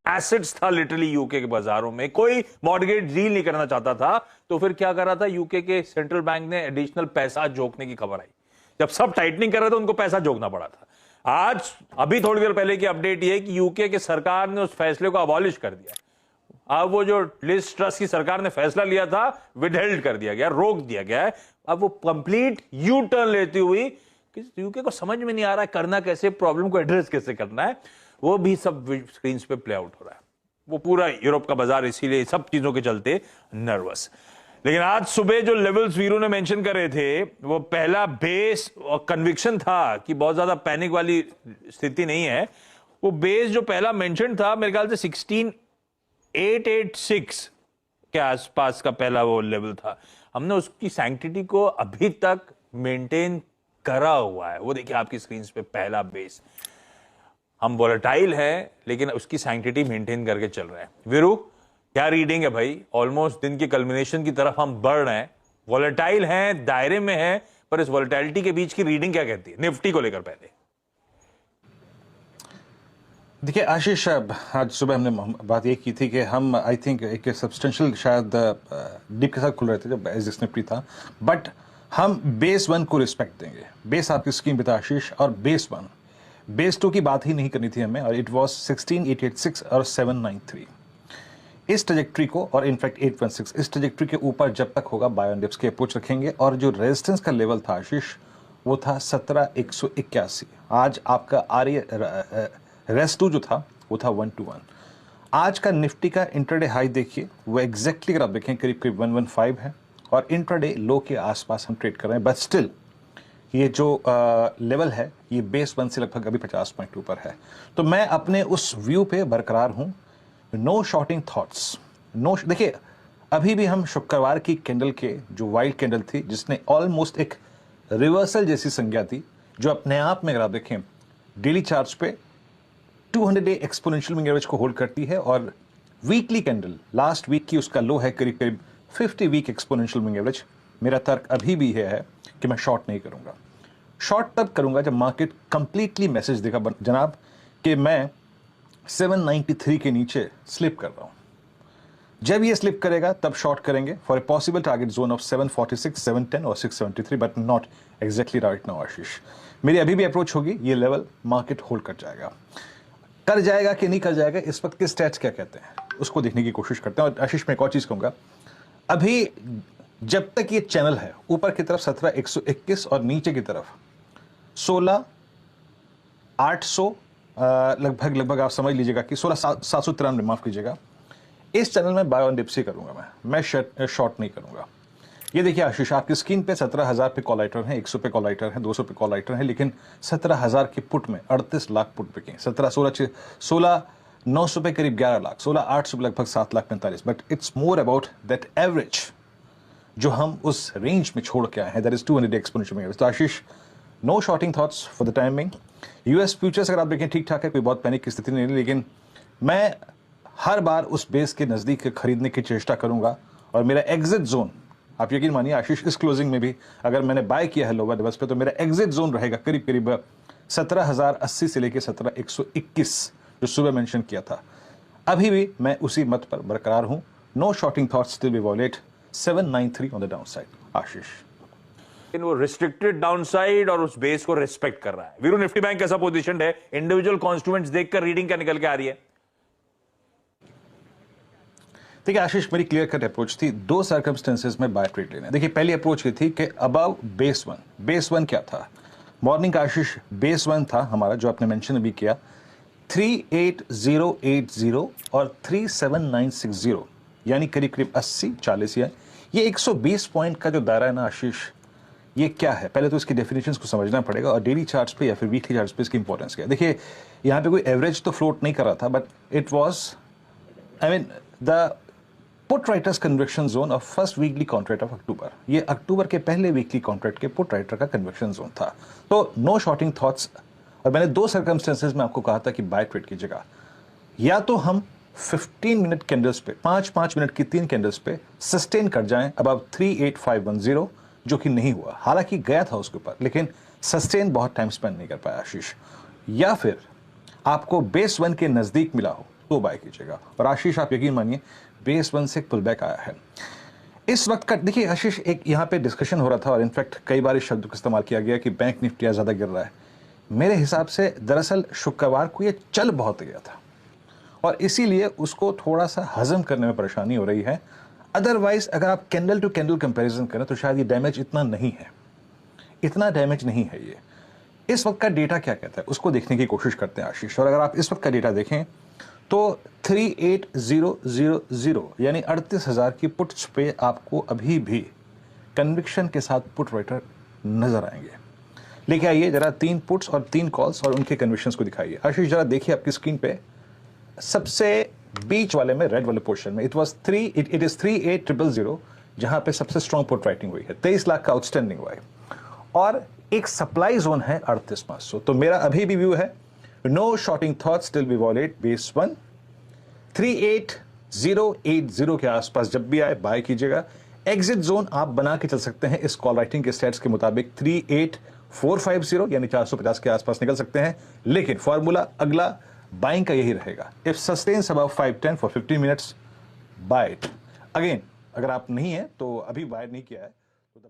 Assets था literally UK के बाजारों में, कोई मॉर्गेज डील नहीं करना चाहता था। तो फिर क्या कर रहा था यूके के सेंट्रल बैंक ने, एडिशनल पैसा जोकने की खबर आई। जब सब टाइटनिंग कर रहे थे उनको पैसा जोकना पड़ा था। आज अभी थोड़ी देर पहले की अपडेट ये है कि यूके के सरकार ने उस फैसले को अबॉलिश कर दिया। अब वो जो लिज ट्रस्ट की सरकार ने फैसला लिया था विदहेल्ड कर दिया गया, रोक दिया गया है। अब वो कंप्लीट यू टर्न लेती हुई कि यूके को समझ में नहीं आ रहा है करना कैसे, प्रॉब्लम को एड्रेस कैसे करना है, वो भी सब स्क्रीन पे प्ले आउट हो रहा है। वो पूरा यूरोप का बाजार इसीलिए सब चीजों के चलते नर्वस। लेकिन आज सुबह जो लेवल्स वीरू ने मेंशन करे थे, वो पहला बेस और कन्विक्शन था कि बहुत ज्यादा पैनिक वाली स्थिति नहीं है। वो बेस जो पहला मेंशन था मेरे ख्याल से 16886 के आसपास का पहला वो लेवल था। हमने उसकी सैंक्टिटी को अभी तक मेंटेन करा हुआ है। वो देखिए आपकी स्क्रीन पे पहला बेस। हम वोलेटाइल हैं लेकिन उसकी सैंक्टिटी मेंटेन करके चल रहे हैं। वीरू क्या रीडिंग है भाई? ऑलमोस्ट दिन की कल्मिनेशन की तरफ हम बढ़ रहे हैं, वोलेटाइल हैं, दायरे में हैं, पर इस वोलेटाइलिटी के बीच की रीडिंग क्या कहती है निफ्टी को लेकर? पहले देखिए आशीष, आज सुबह हमने बात ये की थी कि हम आई थिंक एक सब्सटेंशियल शायद डिप के साथ खुल रहे थे जब एस निफ्टी था, बट हम बेस 1 को रिस्पेक्ट देंगे। बेस आपकी स्क्रीन पे था आशीष, और बेस 1, बेस 2 की बात ही नहीं करनी थी हमें, और इट वाज 16886 और 793। इस ट्रेजेक्ट्री को, और इनफैक्ट 816, इस ट्रेजेक्ट्री के ऊपर जब तक होगा बाय ऑन डिप्स की अप्रोच रखेंगे। और जो रेजिस्टेंस का लेवल था आशीष वो था 17181। आज आपका रेस्ट 2 जो था वो था 121। आज का निफ्टी का इंट्राडे हाई देखिए, वो एग्जैक्टली अगर आप देखें करीब करीब 115 है, और इंट्राडे लो के आसपास हम ट्रेड कर रहे हैं। बट स्टिल ये जो लेवल है ये बेस 1 से लगभग अभी 50 पॉइंट ऊपर है। तो मैं अपने उस व्यू पे बरकरार हूं, नो शॉर्टिंग थॉट्स, नो। देखिए अभी भी हम शुक्रवार की कैंडल के जो वाइल्ड कैंडल थी जिसने ऑलमोस्ट एक रिवर्सल जैसी संज्ञा थी, जो अपने आप में अगर आप देखें डेली चार्ट्स पे 200 डे एक्सपोनेंशियल मूविंग एवरेज को होल्ड करती है, और वीकली कैंडल लास्ट वीक की उसका लो है करीब करीब 50 वीक एक्सपोनेंशियल मूविंग एवरेज। मेरा तर्क अभी भी है कि मैं शॉर्ट नहीं करूंगा। शॉर्ट तब करूंगा जब मार्केट कंप्लीटली मैसेज देगा जनाब कि मैं 793 के नीचे स्लिप कर रहा हूं। जब ये स्लिप करेगा तब शॉर्ट करेंगे for a possible target zone of 746, 710 और 673, but not exactly right now Ashish. मेरी अभी भी अप्रोच होगी ये लेवल मार्केट होल्ड कर जाएगा। कर जाएगा कि नहीं कर जाएगा, इस वक्त के स्टैट्स क्या कहते हैं उसको देखने की कोशिश करते हैं। और आशीष मैं एक और चीज कहूंगा, अभी जब तक ये चैनल है ऊपर की तरफ 17121 और नीचे की तरफ 16800 लगभग आप समझ लीजिएगा कि 16793, माफ कीजिएगा, इस चैनल में बाय ऑन डिप्स ही करूंगा मैं शॉर्ट नहीं करूंगा। ये देखिए आशीष आपकी स्क्रीन पे 17,000 पे कॉल राइटर है, 100 पे कॉल राइटर है, 200 पे कॉल राइटर है, लेकिन 17,000 के पुट में 38 लाख पुट बिके। 16,900 पे करीब 11 लाख, 16,800 पे लगभग 7,45,000। But it's more about that average जो हम उस रेंज में छोड़ के आए हैं, that is 200 exponential moving average. तो Ashish no shorting thoughts for the timing. US futures अगर आप देखें ठीक ठाक है, कोई बहुत पैनिक की स्थिति नहीं है, लेकिन मैं हर बार उस बेस के नजदीक खरीदने की चेष्टा करूंगा। और मेरा एग्जिट जोन, आप यकीन मानिए आशीष, इस क्लोजिंग में भी अगर मैंने बाय किया है लोअर लेवल्स पे तो मेरा एग्जिट जोन रहेगा करीब करीब 17,080 से लेकर 17,121 जो सुबह मेंशन किया था। अभी भी मैं उसी मत पर बरकरार हूं। No shorting thoughts still be wallet 793 on the down side Ashish. वो रिस्ट्रिक्टेड डाउनसाइड और उस बेस को रिस्पेक्ट कर रहा है। वीरू निफ्टी बैंक कैसा पोजीशन है? इंडिविजुअल कॉन्स्टिट्यूएंट्स देखकर रीडिंग क्या निकल के आ रही है? देखिए आशीष, मेरी क्लियर कट अप्रोच थी, दो सर्कमस्टेंसेस में बाय ट्रेड लेना। देखिए पहली अप्रोच ये थी कि अबव बेस 1, बेस 1 क्या था मॉर्निंग का आशीष? बेस 1 था हमारा जो आपने मेंशन अभी किया 38080 और 37960, यानी करीब करीब 80-40 है। ये 120 पॉइंट का जो दायरा है ना आशीष, ये क्या है? पहले तो इसकी डेफिनेशंस को समझना पड़ेगा और डेली चार्ट्स पे या फिर वीकली चार्ट्स पे इसकी इंपॉर्टेंस क्या है। देखिए यहाँ पे कोई एवरेज तो फ्लोट नहीं कर रहा था, but it was I mean the put writers convection zone of first weekly contract of October. ये अक्टूबर के पहले वीकली कॉन्ट्रैक्ट के पुट राइटर का कन्वेक्शन जोन था। तो नो शॉर्टिंग थॉट्स। और मैंने दो सर्कमस्टेंसेस में आपको कहा था कि बाय ट्रेड कीजिएगा, या तो हम 15 मिनट कैंडल्स पे 5-5 मिनट की 3 कैंडल्स पे सस्टेन कर जाएं अबव 38510, जो कि नहीं हुआ। हालांकि गया था उसके ऊपर, लेकिन सस्टेन बहुत टाइम स्पेंड नहीं कर पाया आशीष। या फिर आपको बेस 1 के नजदीक मिला हो तो बाय कीजिएगा। और आशीष आप यकीन मानिए बेस 1 से पुल बैक आया है इस वक्त का। देखिए आशीष, एक यहाँ पे डिस्कशन हो रहा था और इनफैक्ट कई बार इस शब्द का इस्तेमाल किया गया कि बैंक निफ्टी ज़्यादा गिर रहा है। मेरे हिसाब से दरअसल शुक्रवार को ये चल बहुत गया था और इसीलिए उसको थोड़ा सा हजम करने में परेशानी हो रही है। अदरवाइज अगर आप कैंडल टू कैंडल कंपैरिजन करें तो शायद ये डैमेज इतना नहीं है, इतना डैमेज नहीं है ये। इस वक्त का डेटा क्या कहता है उसको देखने की कोशिश करते हैं आशीष। और अगर आप इस वक्त का डेटा देखें तो 38,000 यानी 38,000 की पुट्स पे आपको अभी भी कन्विक्शन के साथ पुट राइटर नजर आएंगे। लेके आइए जरा 3 पुट्स और 3 कॉल्स और उनके कन्विक्शंस को दिखाइए। आशीष जरा देखिए आपकी स्क्रीन पे सबसे बीच वाले में रेड वाले पोर्शन में इट इज 38,000 जहां पे सबसे स्ट्रॉन्ग पुट राइटिंग हुई है। 23 लाख का आउटस्टैंडिंग हुआ है और एक सप्लाई जोन है 38,500। तो मेरा अभी भी व्यू है no shorting thoughts till we violate base 1 38,080 के आसपास जब भी आए बाय कीजिएगा। एग्जिट जोन आप बना के चल सकते हैं इस कॉल राइटिंग के स्टेट्स के मुताबिक 38,450 यानी 450 के आसपास निकल सकते हैं। लेकिन फॉर्मूला अगला बाइंग का यही रहेगा। If sustains above 510 for 15 minutes bye it. Again अगर आप नहीं है तो अभी बाय नहीं किया है तो